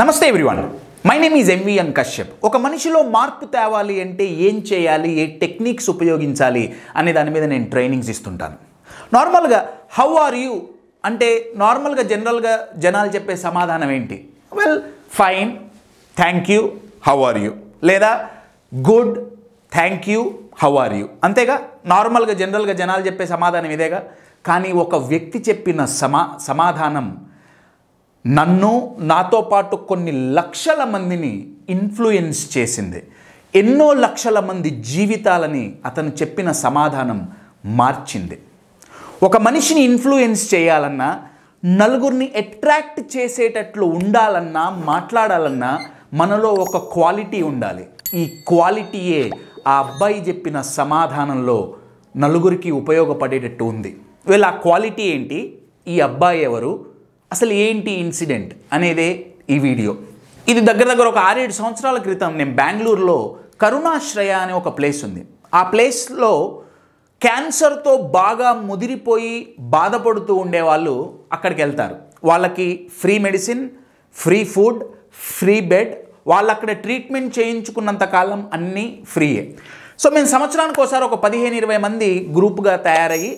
నమస్తే everyone, my name is MVN Kashyap. ఒక మనిషిలో మార్పు తేవాలి అంటే ఏం చేయాలి, ఏ టెక్నిక్స్ ఉపయోగించాలి అనే దాని మీద నేను ట్రైనింగ్స్ ఇస్తుంటాను. నార్మల్గా హౌ ఆర్ యూ అంటే నార్మల్గా జనరల్గా జనాలు చెప్పే సమాధానం ఏంటి? Well, fine, thank you, how are you, లేదా good, thank you, how are you, అంతేగా. నార్మల్గా జనరల్గా జనాలు చెప్పే సమాధానం ఇదేగా. కానీ ఒక వ్యక్తి చెప్పిన సమాధానం నన్ను, నాతో పాటు కొన్ని లక్షల మందిని ఇన్ఫ్లుయెన్స్ చేసింది. ఎన్నో లక్షల మంది జీవితాలని అతను చెప్పిన సమాధానం మార్చింది. ఒక మనిషిని ఇన్ఫ్లుయెన్స్ చేయాలన్నా, నలుగురిని అట్రాక్ట్ చేసేటట్లు ఉండాలన్నా, మాట్లాడాలన్నా మనలో ఒక క్వాలిటీ ఉండాలి. ఈ క్వాలిటీయే ఆ అబ్బాయి చెప్పిన సమాధానంలో నలుగురికి ఉపయోగపడేటట్టు ఉంది. వీళ్ళ ఆ క్వాలిటీ ఏంటి, ఈ అబ్బాయి ఎవరు, అసలు ఏంటి ఇన్సిడెంట్ అనేదే ఈ వీడియో. ఇది దగ్గర ఒక 6-7 సంవత్సరాల క్రితం నేను బెంగళూరులో కరుణాశ్రయ అనే ఒక ప్లేస్ ఉంది. ఆ ప్లేస్లో క్యాన్సర్తో బాగా ముదిరిపోయి బాధపడుతూ ఉండేవాళ్ళు అక్కడికి వెళ్తారు. వాళ్ళకి free medicine, free food, free bed, వాళ్ళు అక్కడ ట్రీట్మెంట్ చేయించుకున్నంత కాలం అన్నీ ఫ్రీయే. సో మేము సంవత్సరానికి ఒకసారి ఒక 15-20 మంది గ్రూప్గా తయారయ్యి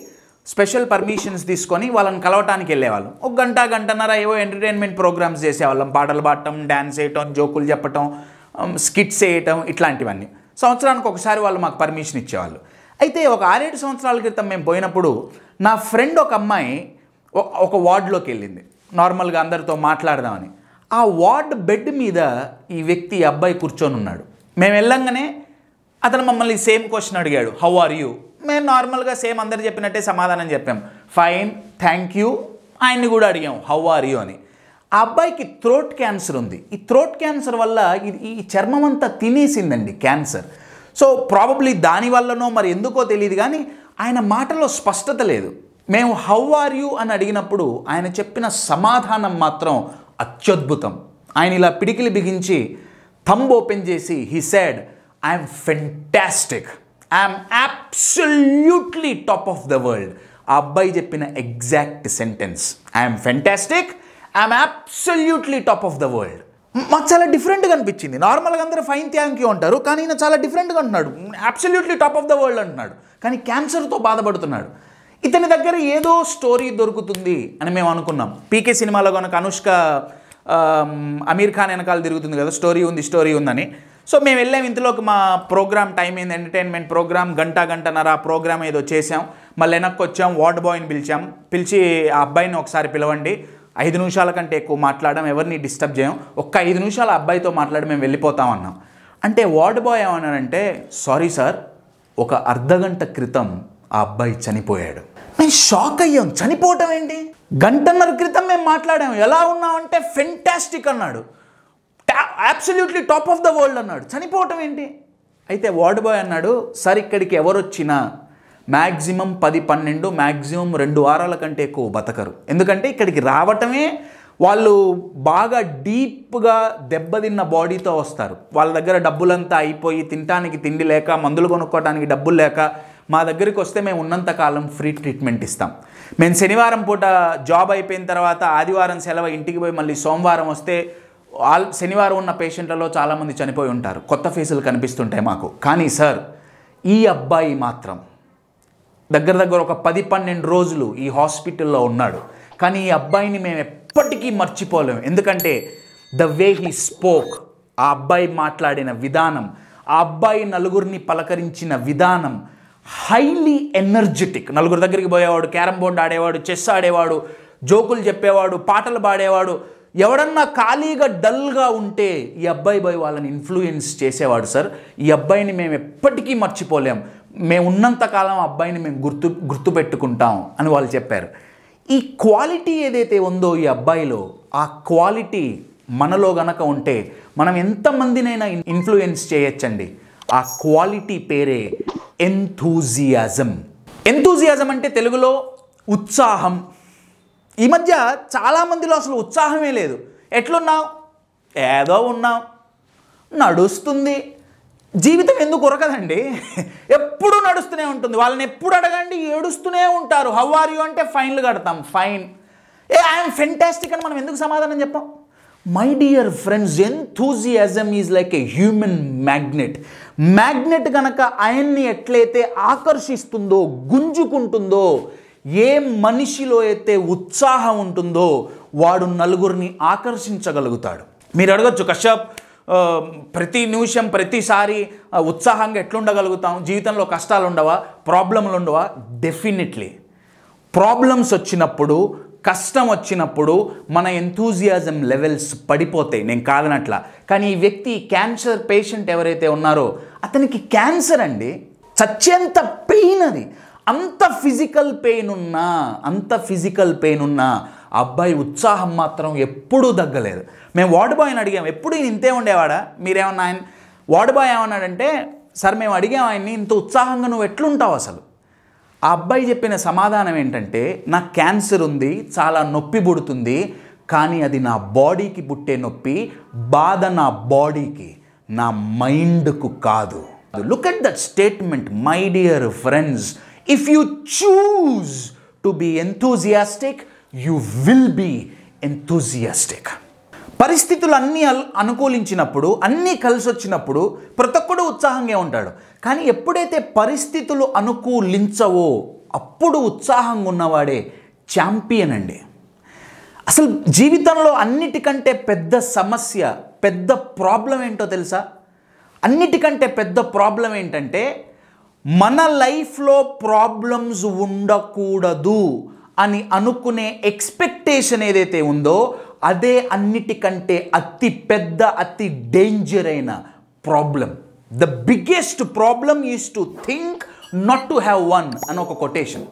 స్పెషల్ పర్మిషన్స్ తీసుకొని వాళ్ళని కలవటానికి వెళ్ళేవాళ్ళం. ఒక గంటన్నర ఏవో ఎంటర్టైన్మెంట్ ప్రోగ్రామ్స్ చేసేవాళ్ళం. పాటలు పాడటం, డ్యాన్స్ వేయటం, జోకులు చెప్పటం, స్కిట్స్ వేయటం, ఇట్లాంటివన్నీ. సంవత్సరానికి ఒకసారి వాళ్ళు మాకు పర్మిషన్ ఇచ్చేవాళ్ళు. అయితే ఒక 6-7 సంవత్సరాల క్రితం మేము పోయినప్పుడు నా ఫ్రెండ్ ఒక అమ్మాయి ఒక వార్డులోకి వెళ్ళింది, నార్మల్గా అందరితో మాట్లాడదామని. ఆ వార్డ్ బెడ్ మీద ఈ వ్యక్తి, అబ్బాయి కూర్చొని ఉన్నాడు. మేము వెళ్ళంగానే అతను మమ్మల్ని సేమ్ క్వశ్చన్ అడిగాడు, హౌ ఆర్ యూ. మేము నార్మల్గా సేమ్ అందరు చెప్పినట్టే సమాధానం చెప్పాం, ఫైన్, థ్యాంక్ యూ. ఆయన్ని కూడా అడిగాం, హౌ ఆర్ యూ అని. ఆ అబ్బాయికి థ్రోట్ క్యాన్సర్ ఉంది. ఈ థ్రోట్ క్యాన్సర్ వల్ల ఈ చర్మం అంతా తినేసిందండి క్యాన్సర్. సో ప్రాబబ్లీ దానివల్లనో మరి ఎందుకో తెలియదు, కానీ ఆయన మాటలో స్పష్టత లేదు. మేము హౌ ఆర్ యూ అని అడిగినప్పుడు ఆయన చెప్పిన సమాధానం మాత్రం అత్యద్భుతం. ఆయన ఇలా పిడికిలి బిగించి థంబ్ ఓపెన్ చేసి he said, I'm fantastic, I'm absolutely top of the world. ఆ అబ్బాయి చెప్పిన exact sentence, I'm fantastic, I'm absolutely top of the world. మాకు చాలా డిఫరెంట్గా అనిపించింది. నార్మల్గా అందరూ ఫైన్, థ్యాంక్ యూ అంటారు, కానీ ఈయన చాలా డిఫరెంట్గా అంటున్నాడు. Absolutely top of the world అంటున్నాడు, కానీ క్యాన్సర్తో బాధపడుతున్నాడు. ఇతని దగ్గర ఏదో స్టోరీ దొరుకుతుంది అని మేము అనుకున్నాం. పీకే సినిమాలో కనుక అనుష్క అమీర్ ఖాన్ వెనకాల తిరుగుతుంది కదా, స్టోరీ ఉందని. సో మేము వెళ్ళాం. ఇంతలోకి మా ప్రోగ్రామ్ టైం అయింది, ఎంటర్టైన్మెంట్ ప్రోగ్రామ్. గంటన్నర ఆ ప్రోగ్రామ్ ఏదో చేసాం. మళ్ళీ వెనక్కి వచ్చాం, వార్డ్ బాయ్ని పిలిచి ఆ అబ్బాయిని ఒకసారి పిలవండి, 5 నిమిషాల కంటే ఎక్కువ మాట్లాడడం, ఎవరిని డిస్టర్బ్ చేయం, ఒక్క 5 నిమిషాలు ఆ అబ్బాయితో మాట్లాడి మేము వెళ్ళిపోతామన్నాం. అంటే వార్డ్ బాయ్ ఏమన్నాడంటే, సారీ సార్, ఒక అర్ధగంట క్రితం ఆ అబ్బాయి చనిపోయాడు. మేము షాక్ అయ్యాం. చనిపోవటం ఏంటి? గంటన్నర క్రితం మేము మాట్లాడాము, ఎలా ఉన్నామంటే ఫెంటాస్టిక్ అన్నాడు, absolutely top of the world అన్నాడు, చనిపోవటం ఏంటి? అయితే వార్డ్ బాయ్ అన్నాడు, సార్ ఇక్కడికి ఎవరు వచ్చినా మ్యాక్సిమం 10-12, మ్యాక్సిమం 2 వారాల కంటే ఎక్కువ బతకరు. ఎందుకంటే ఇక్కడికి రావటమే వాళ్ళు బాగా డీప్గా దెబ్బతిన్న బాడీతో వస్తారు. వాళ్ళ దగ్గర డబ్బులంతా అయిపోయి, తినడానికి తిండి లేక, మందులు కొనుక్కోవడానికి డబ్బులు లేక మా దగ్గరికి వస్తే మేము ఉన్నంతకాలం ఫ్రీ ట్రీట్మెంట్ ఇస్తాం. మేము శనివారం పూట జాబ్ అయిపోయిన తర్వాత ఆదివారం సెలవు, ఇంటికి పోయి మళ్ళీ సోమవారం వస్తే శనివారం ఉన్న పేషెంట్లలో చాలామంది చనిపోయి ఉంటారు, కొత్త ఫేసులు కనిపిస్తుంటాయి మాకు. కానీ సార్, ఈ అబ్బాయి మాత్రం దగ్గర ఒక 10-12 రోజులు ఈ హాస్పిటల్లో ఉన్నాడు. కానీ ఈ అబ్బాయిని మేము ఎప్పటికీ మర్చిపోలేము. ఎందుకంటే ద వే హీ స్పోక్, ఆ అబ్బాయి మాట్లాడిన విధానం, ఆ అబ్బాయి నలుగురిని పలకరించిన విధానం హైలీ ఎనర్జెటిక్. నలుగురి దగ్గరికి పోయేవాడు, క్యారమ్ బోర్డు ఆడేవాడు, చెస్ ఆడేవాడు, జోకులు చెప్పేవాడు, పాటలు పాడేవాడు. ఎవడన్నా ఖాళీగా డల్గా ఉంటే ఈ అబ్బాయి పోయి వాళ్ళని ఇన్ఫ్లుయెన్స్ చేసేవాడు. సార్, ఈ అబ్బాయిని మేము ఎప్పటికీ మర్చిపోలేం, మేము ఉన్నంతకాలం అబ్బాయిని మేము గుర్తుపెట్టుకుంటాం అని వాళ్ళు చెప్పారు. ఈ క్వాలిటీ ఏదైతే ఉందో ఈ అబ్బాయిలో, ఆ క్వాలిటీ మనలో గనక ఉంటే మనం ఎంతమందినైనా ఇన్ఫ్లుయెన్స్ చేయొచ్చండి. ఆ క్వాలిటీ పేరే ఎంథూజియాజం. ఎంథూజియాజం అంటే తెలుగులో ఉత్సాహం. ఈ మధ్య చాలామందిలో అసలు ఉత్సాహమే లేదు. ఎట్లున్నావు? ఏదో ఉన్నాం, నడుస్తుంది. జీవితం ఎందుకు ఉరకదండి, ఎప్పుడు నడుస్తూనే ఉంటుంది. వాళ్ళని ఎప్పుడు అడగండి, ఏడుస్తూనే ఉంటారు. హౌ ఆర్ యూ అంటే ఫైన్లు కడతాం, ఫైన్. ఐఎమ్ ఫెంటాస్టిక్ అని మనం ఎందుకు సమాధానం చెప్పాం? My dear friends, enthusiasm is like a human magnet. Magnet కనుక ఆయన్ని ఎట్లయితే ఆకర్షిస్తుందో, గుంజుకుంటుందో, ఏ మనిషిలో అయితే ఉత్సాహం ఉంటుందో వాడు నలుగురిని ఆకర్షించగలుగుతాడు. మీరు అడగచ్చు, కశ్యప్ ప్రతి నిమిషం ప్రతిసారి ఉత్సాహంగా ఎట్లుండగలుగుతాం, జీవితంలో కష్టాలు ఉండవా, ప్రాబ్లంలు ఉండవా? డెఫినెట్లీ ప్రాబ్లమ్స్ వచ్చినప్పుడు, కష్టం వచ్చినప్పుడు మన ఎంథూజియాజం లెవెల్స్ పడిపోతాయి, నేను కాదనట్లా. కానీ ఈ వ్యక్తి క్యాన్సర్ పేషెంట్ ఎవరైతే ఉన్నారో అతనికి క్యాన్సర్ అండి, చచ్చేంత పెయిన్ అది. అంత ఫిజికల్ పెయిన్ ఉన్నా అబ్బాయి ఉత్సాహం మాత్రం ఎప్పుడూ తగ్గలేదు. మేము వార్డ్ బాయ్ని అడిగాం, ఎప్పుడు ఇంతే ఉండేవాడా? మీరేమన్నా ఆయన వార్డ్ బాయ్ ఏమన్నాడంటే, సార్ మేము అడిగాం ఆయన్ని, ఇంత ఉత్సాహంగా నువ్వు ఎట్లుంటావు అసలు? ఆ అబ్బాయి చెప్పిన సమాధానం ఏంటంటే, నాకు క్యాన్సర్ ఉంది, చాలా నొప్పి పుడుతుంది, కానీ అది నా బాడీకి పుట్టే నొప్పి, బాధ నా బాడీకి, నా మైండ్కు కాదు. Look at that statement my dear friends. If you choose to be enthusiastic, you will be enthusiastic. పరిస్థితులు అన్నీ అనుకూలించినప్పుడు, అన్నీ కలిసి వచ్చినప్పుడు ప్రతి ఒక్కడు ఉత్సాహంగా ఉంటాడు. కానీ ఎప్పుడైతే పరిస్థితులు అనుకూలించవో అప్పుడు ఉత్సాహంగా ఉన్నవాడే ఛాంపియన్ అండి. అసలు జీవితంలో అన్నిటికంటే పెద్ద సమస్య, పెద్ద ప్రాబ్లం ఏంటో తెలుసా? అన్నిటికంటే పెద్ద ప్రాబ్లం ఏంటంటే, మన లైఫ్లో ప్రాబ్లమ్స్ ఉండకూడదు అని అనుకునే ఎక్స్పెక్టేషన్ ఏదైతే ఉందో అదే అన్నిటికంటే అతి పెద్ద, అతి డేంజర్ అయిన problem. The biggest problem is to think not to have one అని ఒక కొటేషన్.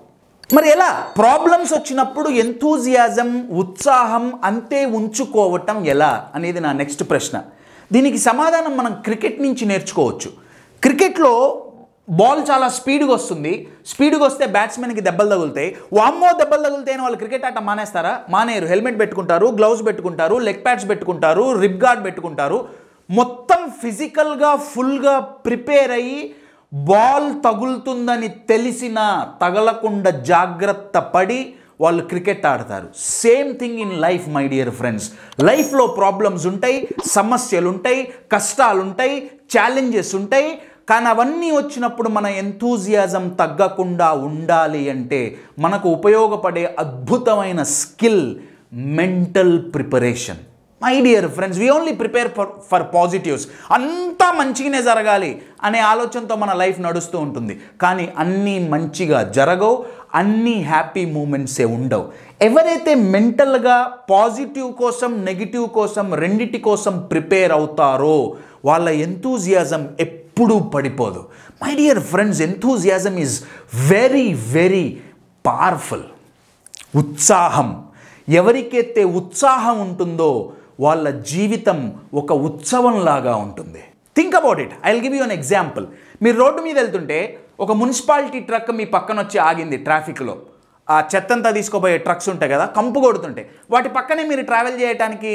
మరి ఎలా? ప్రాబ్లమ్స్ వచ్చినప్పుడు ఎంథూజియాజం, ఉత్సాహం అంతే ఉంచుకోవటం ఎలా అనేది నా నెక్స్ట్ ప్రశ్న. దీనికి సమాధానం మనం క్రికెట్ నుంచి నేర్చుకోవచ్చు. క్రికెట్లో బాల్ చాలా స్పీడ్గా వస్తుంది, స్పీడ్గా వస్తే బ్యాట్స్మెన్కి దెబ్బలు తగులుతాయి. వామ్మో దెబ్బలు తగులుతాయని వాళ్ళు క్రికెట్ ఆట మానేస్తారా? మానేరు. హెల్మెట్ పెట్టుకుంటారు, గ్లౌస్ పెట్టుకుంటారు, లెగ్ ప్యాడ్స్ పెట్టుకుంటారు, రిబ్ గార్డ్ పెట్టుకుంటారు. మొత్తం ఫిజికల్గా ఫుల్గా ప్రిపేర్ అయ్యి బాల్ తగులుతుందని తెలిసినా తగలకుండా జాగ్రత్త పడి వాళ్ళు క్రికెట్ ఆడతారు. Same thing in life my dear friends. లైఫ్లో ప్రాబ్లమ్స్ ఉంటాయి, సమస్యలు ఉంటాయి, కష్టాలు ఉంటాయి, ఛాలెంజెస్ ఉంటాయి. కానీ అవన్నీ వచ్చినప్పుడు మన ఎంథూజియాజం తగ్గకుండా ఉండాలి అంటే మనకు ఉపయోగపడే అద్భుతమైన skill mental preparation. My dear friends, we only prepare for positives. అంతా మంచిగానే జరగాలి అనే ఆలోచనతో మన లైఫ్ నడుస్తూ ఉంటుంది. కానీ అన్నీ మంచిగా జరగవు, అన్నీ హ్యాపీ మూమెంట్సే ఉండవు. ఎవరైతే మెంటల్గా పాజిటివ్ కోసం, నెగిటివ్ కోసం, రెండిటి కోసం ప్రిపేర్ అవుతారో వాళ్ళ ఎంథూజియాజం ఎప్పుడూ పడిపోదు. My dear friends, enthusiasm is very very powerful. ఉత్సాహం, ఎవరికైతే ఉత్సాహం ఉంటుందో వాళ్ళ జీవితం ఒక ఉత్సవంలాగా ఉంటుంది. Think about it. I will give you an example. మీరు రోడ్డు మీద వెళ్తుంటే ఒక మున్సిపాలిటీ ట్రక్ మీ పక్కన వచ్చి ఆగింది ట్రాఫిక్లో. ఆ చెత్తంతా తీసుకుపోయే ట్రక్స్ ఉంటాయి కదా, కంపు కొడుతుంటాయి. వాటి పక్కనే మీరు ట్రావెల్ చేయడానికి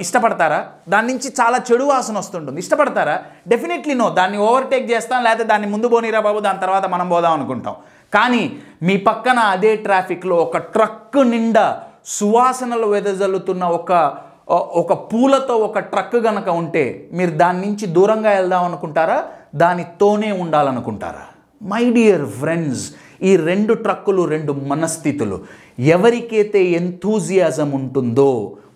ఇష్టపడతారా? దాని నుంచి చాలా చెడు వాసన వస్తుంటుంది. ఇష్టపడతారా? Definitely no. దాన్ని ఓవర్టేక్ చేస్తాం, లేకపోతే దాన్ని ముందు పోనీరా బాబు, దాని తర్వాత మనం పోదాం అనుకుంటాం. కానీ మీ పక్కన అదే ట్రాఫిక్లో ఒక ట్రక్ నిండా సువాసనలు వెదజల్లుతున్న ఒక పూలతో ఒక ట్రక్ గనక ఉంటే మీరు దాని నుంచి దూరంగా వెళ్దాం అనుకుంటారా? దానితోనే ఉండాలనుకుంటారా? మై డియర్ ఫ్రెండ్స్, ఈ రెండు ట్రక్కులు, రెండు మనస్థితులు. ఎవరికైతే ఎంథూజియాజం ఉంటుందో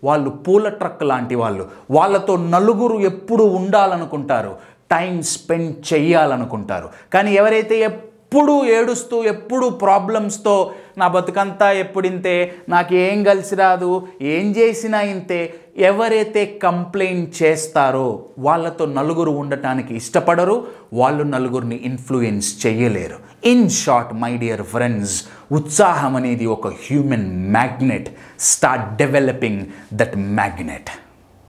వాళ్ళు పూల ట్రక్ లాంటి వాళ్ళు. వాళ్ళతో నలుగురు ఎప్పుడు ఉండాలనుకుంటారు, టైం స్పెండ్ చెయ్యాలనుకుంటారు. కానీ ఎవరైతే ఎప్పుడు ఏడుస్తూ, ఎప్పుడు ప్రాబ్లమ్స్తో నా బతుకంతా ఎప్పుడింతే, నాకు ఏం కలిసి రాదు, ఏం చేసినా ఇంతే, ఎవరైతే కంప్లైంట్ చేస్తారో వాళ్ళతో నలుగురు ఉండటానికి ఇష్టపడరు, వాళ్ళు నలుగురిని ఇన్ఫ్లుయెన్స్ చేయలేరు. In short my dear friends, ఉత్సాహం అనేది ఒక human magnet. Start developing that magnet.